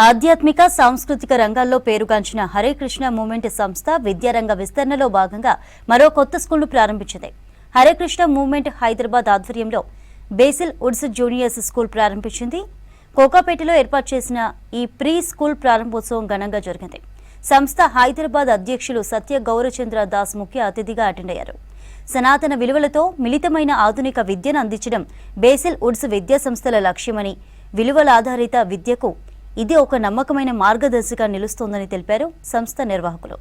ఆధ్యాత్మిక సాంస్కృతిక రంగాల్లో పేరుగాంచిన హరే కృష్ణ మూవ్మెంట్ సంస్థ విద్యారంగ విస్తరణలో భాగంగా మరో కొత్త స్కూల్ను ప్రారంభించింది. హరే కృష్ణ మూవ్మెంట్ హైదరాబాద్ ఆధ్వర్యంలో బేసిల్ వుడ్స్ జూనియర్స్ స్కూల్ ప్రారంభించింది. కోకాపేటలో ఏర్పాటు చేసిన ఈ ప్రీ స్కూల్ ప్రారంభోత్సవం ఘనంగా జరిగింది. సంస్థ హైదరాబాద్ అధ్యక్షులు సత్య గౌరచంద్ర దాస్ ముఖ్య అతిథిగా అటెండ్ అయ్యారు. సనాతన విలువలతో మిళితమైన ఆధునిక విద్యను అందించడం బేసిల్ వుడ్స్ విద్యా సంస్థల లక్ష్యమని, విలువల ఆధారిత విద్యకు ఇది ఒక నమ్మకమైన మార్గదర్శిగా నిలుస్తోందని తెలిపారు సంస్థ నిర్వాహకులు.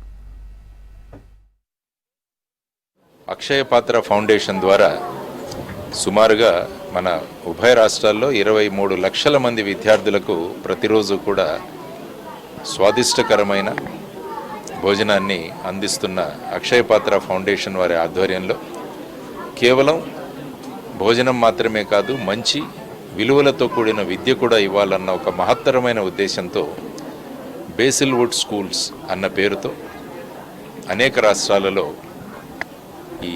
అక్షయ పాత్ర ఫౌండేషన్ ద్వారా సుమారుగా మన ఉభయ రాష్ట్రాల్లో 23 లక్షల మంది విద్యార్థులకు ప్రతిరోజు కూడా స్వాదిష్టకరమైన భోజనాన్ని అందిస్తున్న అక్షయ పాత్ర ఫౌండేషన్ వారి ఆధ్వర్యంలో కేవలం భోజనం మాత్రమే కాదు, మంచి విలువలతో కూడిన విద్య కూడా ఇవ్వాలన్న ఒక మహత్తరమైన ఉద్దేశంతో బేసిల్ వుడ్ స్కూల్స్ అన్న పేరుతో అనేక రాష్ట్రాలలో ఈ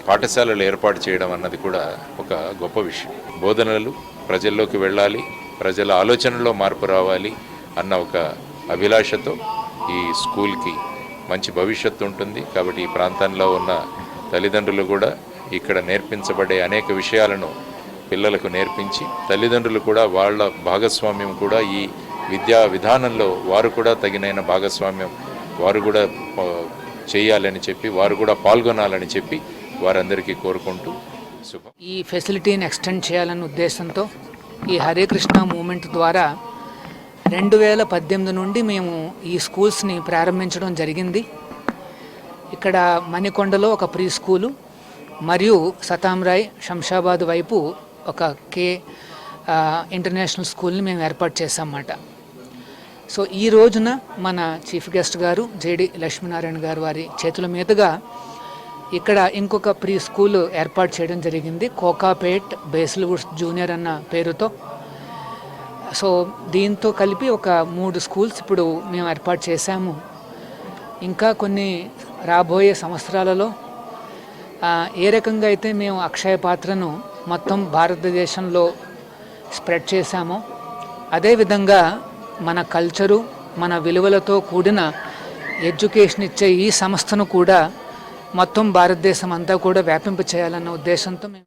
పాఠశాలలు ఏర్పాటు చేయడం అన్నది కూడా ఒక గొప్ప విషయం. బోధనలు ప్రజల్లోకి వెళ్ళాలి, ప్రజల ఆలోచనలో మార్పు రావాలి అన్న ఒక అభిలాషతో ఈ స్కూల్కి మంచి భవిష్యత్తు ఉంటుంది. కాబట్టి ఈ ప్రాంతంలో ఉన్న తల్లిదండ్రులు కూడా ఇక్కడ నేర్పించబడే అనేక విషయాలను పిల్లలకు నేర్పించి, తల్లిదండ్రులు కూడా వాళ్ళ భాగస్వామ్యం కూడా ఈ విద్యా విధానంలో వారు కూడా తగినైన భాగస్వామ్యం వారు కూడా చేయాలని చెప్పి, వారు కూడా పాల్గొనాలని చెప్పి వారందరికీ కోరుకుంటూ శుభం. ఈ ఫెసిలిటీని ఎక్స్టెండ్ చేయాలన్న ఉద్దేశంతో ఈ హరే కృష్ణ మూవ్మెంట్ ద్వారా 2018 నుండి మేము ఈ స్కూల్స్ని ప్రారంభించడం జరిగింది. ఇక్కడ మణికొండలో ఒక ప్రీ స్కూలు మరియు సతాంరాయ్ శంషాబాద్ వైపు ఒక ఇంటర్నేషనల్ స్కూల్ని మేము ఏర్పాటు చేసామన్నమాట. సో ఈ రోజున మన చీఫ్ గెస్ట్ గారు జేడి లక్ష్మీనారాయణ గారు వారి చేతుల మీదుగా ఇక్కడ ఇంకొక ప్రీ స్కూల్ ఏర్పాటు చేయడం జరిగింది, కోకాపేట్ బేసిల్ వుడ్స్ జూనియర్ అన్న పేరుతో. సో దీంతో కలిపి ఒక 3 స్కూల్స్ ఇప్పుడు మేము ఏర్పాటు చేశాము. ఇంకా కొన్ని రాబోయే సంవత్సరాలలో ఏ రకంగా అయితే మేము అక్షయ పాత్రను మొత్తం భారతదేశంలో స్ప్రెడ్ చేశామో, అదేవిధంగా మన కల్చరు, మన విలువలతో కూడిన ఎడ్యుకేషన్ ఇచ్చే ఈ సంస్థను కూడా మొత్తం భారతదేశం అంతా కూడా వ్యాపింప చేయాలన్న ఉద్దేశంతో మేము